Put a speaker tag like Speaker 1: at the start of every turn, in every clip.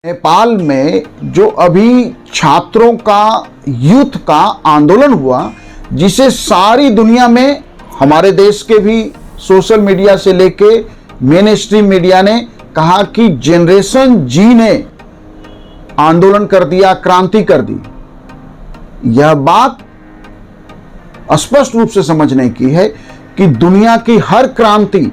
Speaker 1: नेपाल में जो अभी छात्रों का यूथ का आंदोलन हुआ, जिसे सारी दुनिया में हमारे देश के भी सोशल मीडिया से लेके मेन स्ट्रीम मीडिया ने कहा कि जनरेशन जी ने आंदोलन कर दिया, क्रांति कर दी। यह बात स्पष्ट रूप से समझने की है कि दुनिया की हर क्रांति,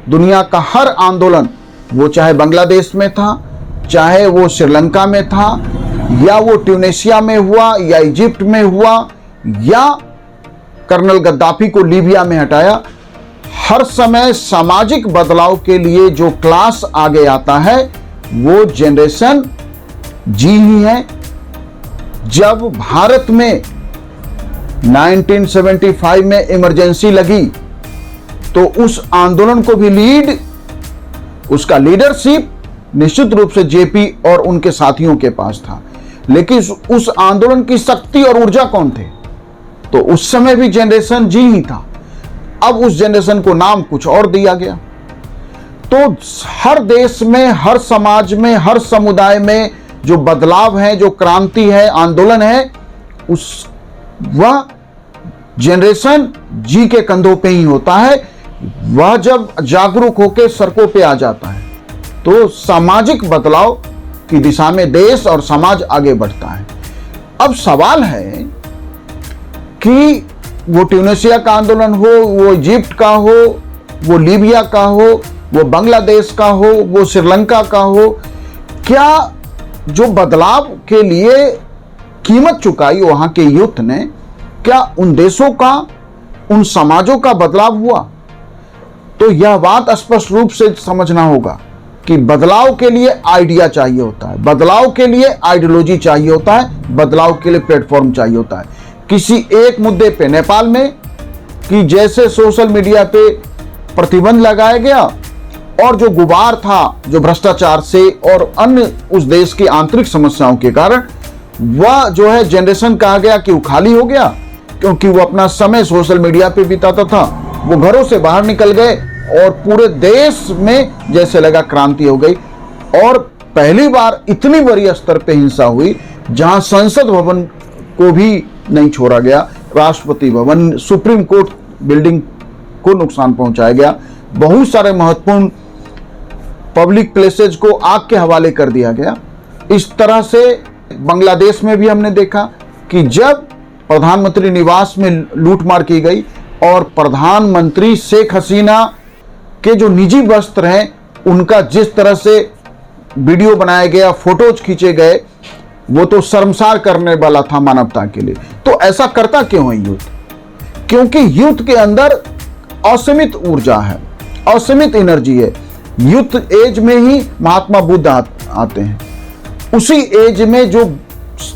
Speaker 1: दुनिया का हर आंदोलन, वो चाहे बांग्लादेश में था, चाहे वो श्रीलंका में था, या वो ट्यूनेशिया में हुआ, या इजिप्ट में हुआ, या कर्नल गद्दाफी को लीबिया में हटाया, हर समय सामाजिक बदलाव के लिए जो क्लास आगे आता है वो जनरेशन जी ही है। जब भारत में 1975 में इमरजेंसी लगी तो उस आंदोलन को भी उसका लीडरशिप निश्चित रूप से जेपी और उनके साथियों के पास था, लेकिन उस आंदोलन की शक्ति और ऊर्जा कौन थे? तो उस समय भी जनरेशन जी ही था। अब उस जनरेशन को नाम कुछ और दिया गया। तो हर देश में, हर समाज में, हर समुदाय में जो बदलाव है, जो क्रांति है, आंदोलन है, वह जनरेशन जी के कंधों पे ही होता है। वह जब जागरूक होकर सड़कों पे आ जाता है तो सामाजिक बदलाव की दिशा में देश और समाज आगे बढ़ता है। अब सवाल है कि वो ट्यूनेशिया का आंदोलन हो, वो इजिप्ट का हो, वो लीबिया का हो, वो बांग्लादेश का हो, वो श्रीलंका का हो, क्या जो बदलाव के लिए कीमत चुकाई वहां के यूथ ने, क्या उन देशों का, उन समाजों का बदलाव हुआ? तो यह बात स्पष्ट रूप से समझना होगा कि बदलाव के लिए आइडिया चाहिए होता है, बदलाव के लिए आइडियोलॉजी चाहिए होता है, बदलाव के लिए प्लेटफॉर्म चाहिए होता है। किसी एक मुद्दे पे नेपाल में कि जैसे सोशल मीडिया पे प्रतिबंध लगाया गया और जो गुबार था, जो भ्रष्टाचार से और अन्य उस देश की आंतरिक समस्याओं के कारण, वह जो है जनरेशन कहा गया कि वो खाली हो गया, क्योंकि वो अपना समय सोशल मीडिया पे बिताता था। वो घरों से बाहर निकल गए और पूरे देश में जैसे लगा क्रांति हो गई। और पहली बार इतनी बड़ी स्तर पे हिंसा हुई जहां संसद भवन को भी नहीं छोड़ा गया, Rashtrapati Bhavan, supreme court building को नुकसान पहुंचाया गया, बहुत सारे महत्वपूर्ण पब्लिक प्लेसेज को आग के हवाले कर दिया गया। इस तरह से बांग्लादेश में भी हमने देखा कि जब प्रधानमंत्री निवास में लूटमार की गई और प्रधानमंत्री शेख हसीना के जो निजी वस्त्र हैं उनका जिस तरह से वीडियो बनाया गया, फोटोज खींचे गए, वो तो शर्मसार करने वाला था मानवता के लिए। तो ऐसा करता क्यों है यूथ? क्योंकि यूथ के अंदर असीमित ऊर्जा है, असीमित एनर्जी है। यूथ एज में ही महात्मा बुद्ध आते हैं। उसी एज में जो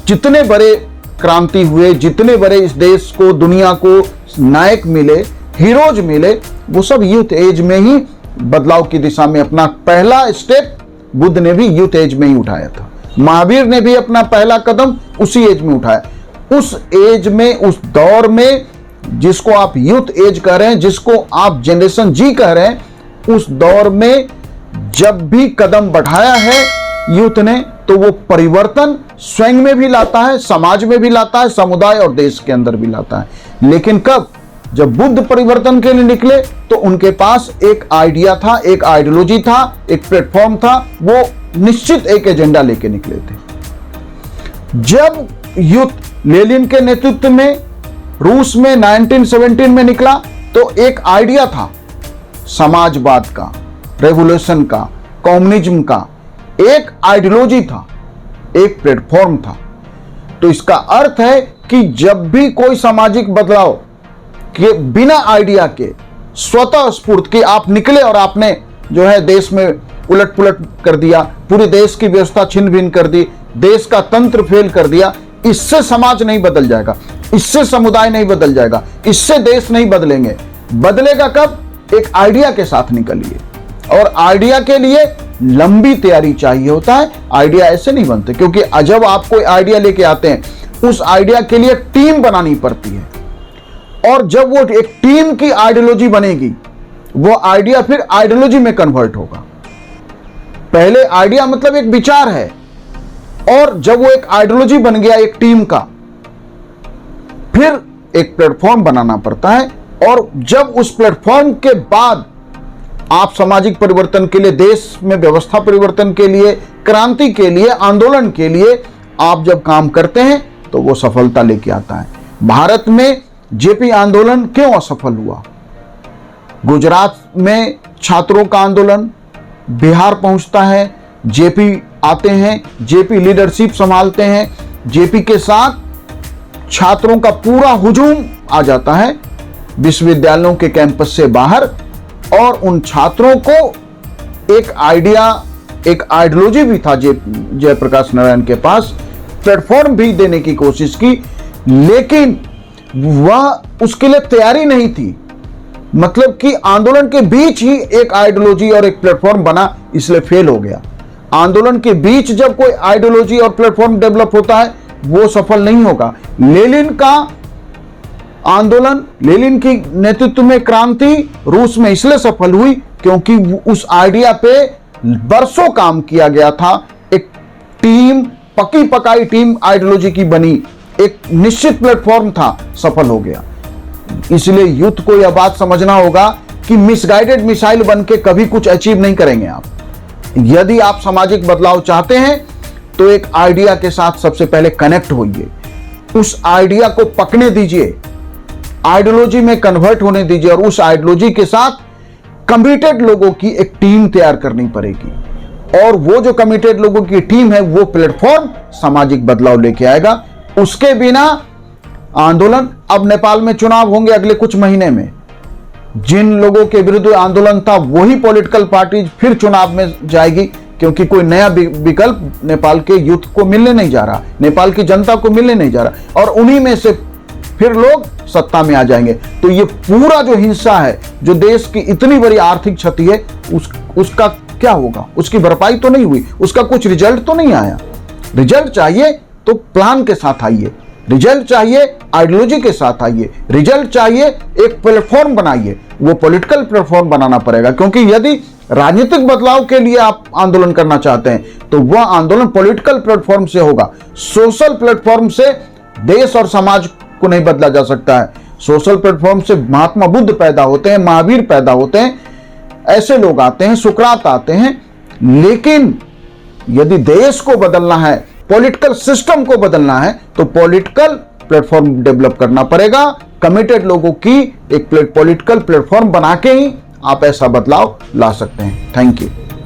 Speaker 1: जितने बड़े क्रांति हुए, जितने बड़े इस देश को, दुनिया को नायक मिले, हीरोज मिले, वो सब यूथ एज में ही बदलाव की दिशा में अपना पहला स्टेप बुद्ध ने भी यूथ एज में ही उठाया था। महावीर ने भी अपना पहला कदम उसी एज में उठाया। उस एज में, उस दौर में, जिसको आप यूथ एज कह रहे हैं, जिसको आप जनरेशन जी कह रहे हैं, उस दौर में जब भी कदम बढ़ाया है यूथ ने, तो वो परिवर्तन स्वयं में भी लाता है, समाज में भी लाता है, समुदाय और देश के अंदर भी लाता है। लेकिन कब? जब बुद्ध परिवर्तन के लिए निकले तो उनके पास एक आइडिया था, एक आइडियोलॉजी था, एक प्लेटफॉर्म था, वो निश्चित एक एजेंडा लेके निकले थे। जब यूथ लेनिन के नेतृत्व में रूस में 1917 में निकला तो एक आइडिया था समाजवाद का, रेवोल्यूशन का, कम्युनिज्म का, एक आइडियोलॉजी था, एक प्लेटफॉर्म था। तो इसका अर्थ है कि जब भी कोई सामाजिक बदलाव के बिना आइडिया के, स्वतः स्फूर्त के आप निकले और आपने जो है देश में उलट पुलट कर दिया, पूरे देश की व्यवस्था छिन्न भिन्न कर दी, देश का तंत्र फेल कर दिया, इससे समाज नहीं बदल जाएगा, इससे समुदाय नहीं बदल जाएगा, इससे देश नहीं बदलेंगे। बदलेगा कब? एक आइडिया के साथ निकलिए। और आइडिया के लिए लंबी तैयारी चाहिए होता है। आइडिया ऐसे नहीं बनते, क्योंकि जब आप कोई आइडिया लेके आते हैं उस आइडिया के लिए टीम बनानी पड़ती है, और जब वो एक टीम की आइडियोलॉजी बनेगी, वो आइडिया फिर आइडियोलॉजी में कन्वर्ट होगा। पहले आइडिया मतलब एक विचार है, और जब वो एक आइडियोलॉजी बन गया एक टीम का, फिर एक प्लेटफॉर्म बनाना पड़ता है। और जब उस प्लेटफॉर्म के बाद आप सामाजिक परिवर्तन के लिए, देश में व्यवस्था परिवर्तन के लिए, क्रांति के लिए, आंदोलन के लिए आप जब काम करते हैं तो वो सफलता लेके आता है। भारत में जेपी आंदोलन क्यों असफल हुआ? गुजरात में छात्रों का आंदोलन, बिहार पहुंचता है, जेपी आते हैं, जेपी लीडरशिप संभालते हैं, जेपी के साथ छात्रों का पूरा हुजूम आ जाता है विश्वविद्यालयों के कैंपस से बाहर, और उन छात्रों को एक आइडिया, एक आइडियोलॉजी भी था जयप्रकाश नारायण के पास, प्लेटफॉर्म भी देने की कोशिश की, लेकिन वह उसके लिए तैयारी नहीं थी। मतलब कि आंदोलन के बीच ही एक आइडियोलॉजी और एक प्लेटफॉर्म बना, इसलिए फेल हो गया। आंदोलन के बीच जब कोई आइडियोलॉजी और प्लेटफॉर्म डेवलप होता है वो सफल नहीं होगा। लेनिन का आंदोलन, लेनिन की नेतृत्व में क्रांति रूस में इसलिए सफल हुई क्योंकि उस आइडिया पे बरसों काम किया गया था। एक टीम, पकी पकाई टीम आइडियोलॉजी की बनी, एक निश्चित प्लेटफॉर्म था, सफल हो गया। इसलिए यूथ को यह बात समझना होगा कि मिसगाइडेड मिसाइल बन के कभी कुछ अचीव नहीं करेंगे आप। यदि आप सामाजिक बदलाव चाहते हैं तो एक आइडिया के साथ सबसे पहले कनेक्ट होइए, उस आइडिया को पकने दीजिए, आइडियोलॉजी में कन्वर्ट होने दीजिए, और उस आइडियोलॉजी के साथ कमिटेड लोगों की एक टीम तैयार करनी पड़ेगी। और वो जो कमिटेड लोगों की टीम है वो प्लेटफॉर्म सामाजिक बदलाव लेके आएगा। उसके बिना आंदोलन, अब नेपाल में चुनाव होंगे अगले कुछ महीने में, जिन लोगों के विरुद्ध आंदोलन था वही पॉलिटिकल पार्टी फिर चुनाव में जाएगी, क्योंकि कोई नया विकल्प नेपाल के यूथ को मिलने नहीं जा रहा, नेपाल की जनता को मिलने नहीं जा रहा, और उन्हीं में से फिर लोग सत्ता में आ जाएंगे। तो ये पूरा जो हिंसा है, जो देश की इतनी बड़ी आर्थिक क्षति है, उसका क्या होगा? उसकी भरपाई तो नहीं हुई, उसका कुछ रिजल्ट तो नहीं आया। रिजल्ट चाहिए तो प्लान के साथ आइए, रिजल्ट चाहिए आइडियोलॉजी के साथ आइए, रिजल्ट चाहिए एक प्लेटफॉर्म बनाइए। वो पॉलिटिकल प्लेटफॉर्म बनाना पड़ेगा, क्योंकि यदि राजनीतिक बदलाव के लिए आप आंदोलन करना चाहते हैं तो वह आंदोलन पॉलिटिकल प्लेटफॉर्म से होगा। सोशल प्लेटफॉर्म से देश और समाज को नहीं बदला जा सकता है। सोशल प्लेटफॉर्म से महात्मा बुद्ध पैदा होते हैं, महावीर पैदा होते हैं, ऐसे लोग आते हैं, सुकरात आते हैं। लेकिन यदि देश को बदलना है, पॉलिटिकल सिस्टम को बदलना है, तो पॉलिटिकल प्लेटफॉर्म डेवलप करना पड़ेगा। कमिटेड लोगों की एक पॉलिटिकल प्लेटफॉर्म बना के ही आप ऐसा बदलाव ला सकते हैं। Thank you.